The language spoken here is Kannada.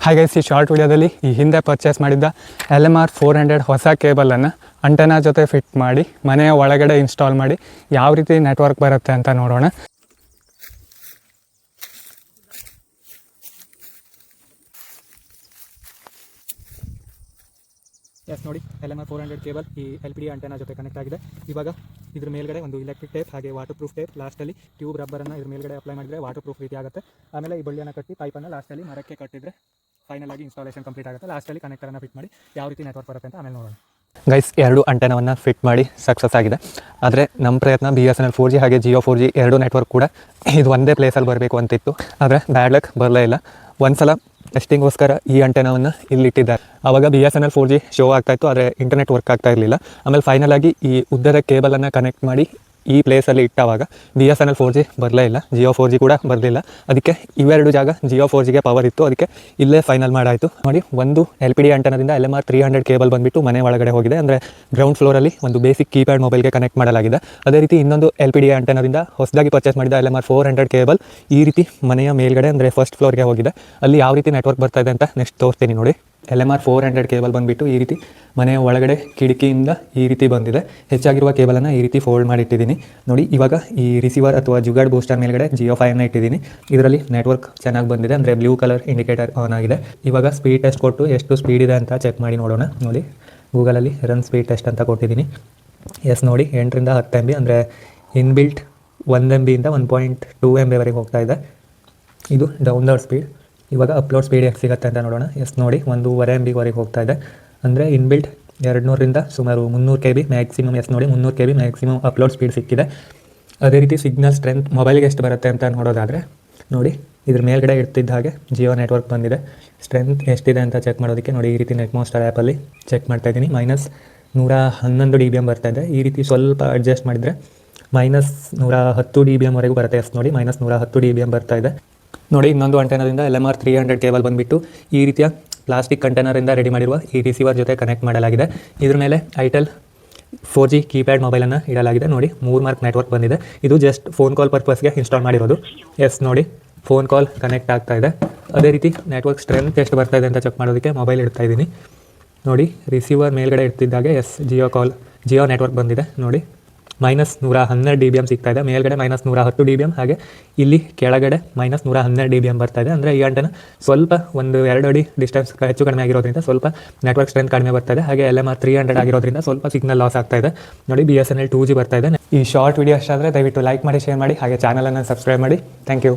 ಹಾಗೆ ಈ ಶಾರ್ಟ್ ವಿಡಿಯೋದಲ್ಲಿ ಈ ಹಿಂದೆ ಪರ್ಚೇಸ್ ಮಾಡಿದ್ದ LMR 400 ಹೊಸ ಕೇಬಲನ್ನು ಅಂಟೆನಾ ಜೊತೆ ಫಿಟ್ ಮಾಡಿ ಮನೆಯ ಒಳಗಡೆ ಇನ್ಸ್ಟಾಲ್ ಮಾಡಿ ಯಾವ ರೀತಿ ನೆಟ್ವರ್ಕ್ ಬರುತ್ತೆ ಅಂತ ನೋಡೋಣ. ಎಸ್ ನೋಡಿ, LMR 400 ಕೇಬಲ್ ಈ LPD ಅಂಟೆನಾ ಜೊತೆ ಕನೆಕ್ಟ್ ಆಗಿದೆ. ಇವಾಗ ಇದ್ರ ಮೇಲ್ಗಡೆ ಒಂದು ಇಲೆಕ್ಟ್ರಿಕ್ ಟೇಪ್ ಹಾಗೆ ವಾಟರ್ ಪ್ರೂಫ್ ಟೇಪ್, ಲಾಸ್ಟಲ್ಲಿ ಟ್ಯೂಬ್ ರಬ್ಬರನ್ನು ಇದ್ರ ಮೇಲ್ಗಡೆ ಅಪ್ಲೈ ಮಾಡಿದರೆ ವಾಟರ್ ಪ್ರೂಫ್ ರೀತಿ ಆಗುತ್ತೆ. ಆಮೇಲೆ ಈ ಬಳ್ಳಿಯನ್ನು ಕಟ್ಟಿ ಪೈಪನ್ನು ಲಾಸ್ಟಲ್ಲಿ ಮರಕ್ಕೆ ಕಟ್ಟಿದರೆ ಫೈನಲ್ ಆಗಿ ಇನ್ಸ್ಟಾಲೇಷನ್ ಕಂಪ್ಲೀಟ್ ಆಗುತ್ತೆ. ಲಾಸ್ಟಲ್ಲಿ ಕನೆಕ್ಟರನ್ನು ಫಿಟ್ ಮಾಡಿ ಯಾವ ರೀತಿ ನೆಟ್ವರ್ಕ್ ಬರುತ್ತೆ ಅಂತ ಆಮೇಲೆ ನೋಡೋಣ. ಗೈಸ್, 2 ಅಂಟೆನಾವನ್ನು ಫಿಟ್ ಮಾಡಿ ಸಕ್ಸಸ್ ಆಗಿದೆ. ಆದರೆ ನಮ್ಮ ಪ್ರಯತ್ನ BSNL 4G ಹಾಗೆ Jio 4G 2 ನೆಟ್ವರ್ಕ್ ಕೂಡ ಇದು ಒಂದೇ ಪ್ಲೇಸಲ್ಲಿ ಬರಬೇಕು ಅಂತಿತ್ತು. ಆದರೆ ಬ್ಯಾಡ್ ಲಕ್ ಬರಲೇ ಇಲ್ಲ. ಒಂದ್ಸಲ ಟೆಸ್ಟಿಂಗೋಸ್ಕರ ಈ ಅಂಟೆನಾವನ್ನು ಇಲ್ಲಿಟ್ಟಿದ್ದಾರೆ. ಆವಾಗ BSNL 4G ಶೋ ಆಗ್ತಾಯಿತ್ತು, ಆದರೆ ಇಂಟರ್ನೆಟ್ ವರ್ಕ್ ಆಗ್ತಾ ಇರಲಿಲ್ಲ. ಆಮೇಲೆ ಫೈನಲ್ ಆಗಿ ಈ ಉದ್ದದ ಕೇಬಲನ್ನು ಕನೆಕ್ಟ್ ಮಾಡಿ ಈ ಪ್ಲೇಸಲ್ಲಿ ಇಟ್ಟವಾಗ BSNL 4G ಬರಲೇ ಇಲ್ಲ, Jio 4G ಕೂಡ ಬರಲಿಲ್ಲ. ಅದಕ್ಕೆ ಇವೆರಡು ಜಾಗ Jio 4Gಗೆ ಪವರ್ ಇತ್ತು, ಅದಕ್ಕೆ ಇಲ್ಲೇ ಫೈನಲ್ ಮಾಡಾಯಿತು. ನೋಡಿ, ಒಂದು LPD ಅಂಟೆನಾದಿಂದ LMR 300 ಕೇಬಲ್ ಬಂದುಬಿಟ್ಟು ಮನೆ ಒಳಗಡೆ ಹೋಗಿದೆ. ಅಂದರೆ ಗ್ರೌಂಡ್ ಫ್ಲೋರಲ್ಲಿ ಒಂದು ಬೇಸಿಕ್ ಕೀಪ್ಯಾಡ್ ಮೊಬೈಲ್ಗೆ ಕನೆಕ್ಟ್ ಮಾಡಲಾಗಿದೆ. ಅದೇ ರೀತಿ ಇನ್ನೊಂದು LPD ಅಂಟೆನಾದಿಂದ ಹೊಸದಾಗಿ ಪರ್ಚೇಸ್ ಮಾಡಿದ LMR 400 ಕೇಬಲ್ ಈ ರೀತಿ ಮನೆಯ ಮೇಲ್ಗಡೆ ಅಂದರೆ ಫಸ್ಟ್ ಫ್ಲೋರ್ಗೆ ಹೋಗಿದೆ. ಅಲ್ಲಿ ಯಾವ ರೀತಿ ನೆಟ್ವರ್ಕ್ ಬರ್ತಾ ಇದೆ ಅಂತ ನೆಕ್ಸ್ಟ್ ತೋರಿಸ್ತೀನಿ. ನೋಡಿ, LMR 400 ಕೇಬಲ್ ಬಂದುಬಿಟ್ಟು ಈ ರೀತಿ ಮನೆಯ ಒಳಗಡೆ ಕಿಟಕಿಯಿಂದ ಈ ರೀತಿ ಬಂದಿದೆ. ಹೆಚ್ಚಾಗಿರುವ ಕೇಬಲನ್ನು ಈ ರೀತಿ ಫೋಲ್ಡ್ ಮಾಡಿಟ್ಟಿದ್ದೀನಿ. ನೋಡಿ, ಇವಾಗ ಈ ರಿಸೀವರ್ ಅಥವಾ ಜುಗಾಡ್ ಬೂಸ್ಟರ್ ಮೇಲ್ಗಡೆ Jio 5 ಇಟ್ಟಿದ್ದೀನಿ. ಇದರಲ್ಲಿ ನೆಟ್ವರ್ಕ್ ಚೆನ್ನಾಗಿ ಬಂದಿದೆ, ಅಂದರೆ ಬ್ಲೂ ಕಲರ್ ಇಂಡಿಕೇಟರ್ ಆನ್ ಆಗಿದೆ. ಇವಾಗ ಸ್ಪೀಡ್ ಟೆಸ್ಟ್ ಕೊಟ್ಟು ಎಷ್ಟು ಸ್ಪೀಡ್ ಇದೆ ಅಂತ ಚೆಕ್ ಮಾಡಿ ನೋಡೋಣ. ನೋಡಿ, ಗೂಗಲಲ್ಲಿ ರನ್ ಸ್ಪೀಡ್ ಟೆಸ್ಟ್ ಅಂತ ಕೊಟ್ಟಿದ್ದೀನಿ. ಎಸ್ ನೋಡಿ, 8 ರಿಂದ 10 MB, ಅಂದರೆ ಇನ್ಬಿಲ್ಟ್ 1 MB ಇಂದ 1.2 MB ಹೋಗ್ತಾ ಇದೆ. ಇದು ಡೌನ್ಲೋಡ್ ಸ್ಪೀಡ್. ಇವಾಗ ಅಪ್ಲೋಡ್ ಸ್ಪೀಡ್ ಎಷ್ಟು ಸಿಗುತ್ತೆ ಅಂತ ನೋಡೋಣ. ಎಸ್ ನೋಡಿ, 1.5 MB ಹೋಗ್ತಾ ಇದೆ. ಅಂದರೆ ಇನ್ಬಿಲ್ಟ್ 200 ರಿಂದ ಸುಮಾರು 300 KB ಮ್ಯಾಕ್ಸಿಮಮ್. ಎಸ್ ನೋಡಿ, 300 KB ಮ್ಯಾಕ್ಸಿಮಮ್ ಅಪ್ಲೋಡ್ ಸ್ಪೀಡ್ ಸಿಕ್ಕಿದೆ. ಅದೇ ರೀತಿ ಸಿಗ್ನಲ್ ಸ್ಟ್ರೆಂತ್ ಮೊಬೈಲ್ಗೆ ಎಷ್ಟು ಬರುತ್ತೆ ಅಂತ ನೋಡೋದಾದರೆ ನೋಡಿ, ಇದ್ರ ಮೇಲ್ಗಡೆ ಇಡ್ತಿದ್ದ ಹಾಗೆ ಜಿಯೋ ನೆಟ್ವರ್ಕ್ ಬಂದಿದೆ. ಸ್ಟ್ರೆಂತ್ ಎಷ್ಟಿದೆ ಅಂತ ಚೆಕ್ ಮಾಡೋದಕ್ಕೆ ನೋಡಿ, ಈ ರೀತಿ ನೆಟ್ಮೋಸ್ಟರ್ ಆ್ಯಪಲ್ಲಿ ಚೆಕ್ ಮಾಡ್ತಾಯಿದ್ದೀನಿ. -111 dBm ಬರ್ತಾ ಇದೆ. ಈ ರೀತಿ ಸ್ವಲ್ಪ ಅಡ್ಜಸ್ಟ್ ಮಾಡಿದರೆ -110 dBm ವರೆಗೂ ಬರುತ್ತೆ. ಎಸ್ ನೋಡಿ, -110 dBm ಬರ್ತಾ ಇದೆ. ನೋಡಿ, ಇನ್ನೊಂದು ಅಂಟೆನಾದಿಂದ LMR 300 ಕೇಬಲ್ ಬಂದುಬಿಟ್ಟು ಈ ರೀತಿಯ ಪ್ಲಾಸ್ಟಿಕ್ ಕಂಟೈನರಿಂದ ರೆಡಿ ಮಾಡಿರುವ ಈ ರಿಸೀವರ್ ಜೊತೆ ಕನೆಕ್ಟ್ ಮಾಡಲಾಗಿದೆ. ಇದ್ರ ಮೇಲೆ ಐಟೆಲ್ 4G ಕೀಪ್ಯಾಡ್ ಮೊಬೈಲನ್ನು ಇಡಲಾಗಿದೆ. ನೋಡಿ, 3 ಮಾರ್ಕ್ ನೆಟ್ವರ್ಕ್ ಬಂದಿದೆ. ಇದು ಜಸ್ಟ್ ಫೋನ್ ಕಾಲ್ ಪರ್ಪಸ್ಗೆ ಇನ್ಸ್ಟಾಲ್ ಮಾಡಿರೋದು. ಎಸ್ ನೋಡಿ, ಫೋನ್ ಕಾಲ್ ಕನೆಕ್ಟ್ ಆಗ್ತಾ ಇದೆ. ಅದೇ ರೀತಿ ನೆಟ್ವರ್ಕ್ ಸ್ಟ್ರೆಂತ್ ಎಷ್ಟು ಬರ್ತಾ ಇದೆ ಅಂತ ಚೆಕ್ ಮಾಡೋದಕ್ಕೆ ಮೊಬೈಲ್ ಇಡ್ತಾ ಇದ್ದೀನಿ. ನೋಡಿ, ರಿಸೀವರ್ ಮೇಲ್ಗಡೆ ಇಡ್ತಿದ್ದಾಗೆ ಎಸ್ ಜಿಯೋ ನೆಟ್ವರ್ಕ್ ಬಂದಿದೆ. ನೋಡಿ, -112 dBm ಸಿಗ್ತಾ ಇದೆ. ಮೇಲ್ಗಡೆ -110 dBm, ಹಾಗೆ ಇಲ್ಲಿ ಕೆಳಗಡೆ -112 dBm ಬರ್ತಾ ಇದೆ. ಅಂದರೆ ಈ ಅಂಟೆನಾ ಸ್ವಲ್ಪ 1-2 ಅಡಿ ಡಿಸ್ಟೆನ್ಸ್ ಹೆಚ್ಚು ಕಡಿಮೆ ಆಗಿರೋದ್ರಿಂದ ಸ್ವಲ್ಪ ನೆಟ್ವರ್ಕ್ ಸ್ಟ್ರೆಂತ್ ಕಡಿಮೆ ಬರ್ತಾ ಇದೆ. ಹಾಗೆ LMR 300 ಆಗಿರೋದ್ರಿಂದ ಸ್ವಲ್ಪ ಸಿಗ್ನಲ್ ಲಾಸ್ ಆಗ್ತಾ ಇದೆ. ನೋಡಿ, BSNL 2G ಬರ್ತಾ ಇದೆ. ಈ ಶಾರ್ಟ್ ವಿಡಿಯೋ ಅಷ್ಟಾದರೆ ದಯವಿಟ್ಟು ಲೈಕ್ ಮಾಡಿ, ಶೇರ್ ಮಾಡಿ, ಹಾಗೆ ಚಾನಲನ್ನು ಸಬ್ಸ್ಕ್ರೈಬ್ ಮಾಡಿ. Thank you.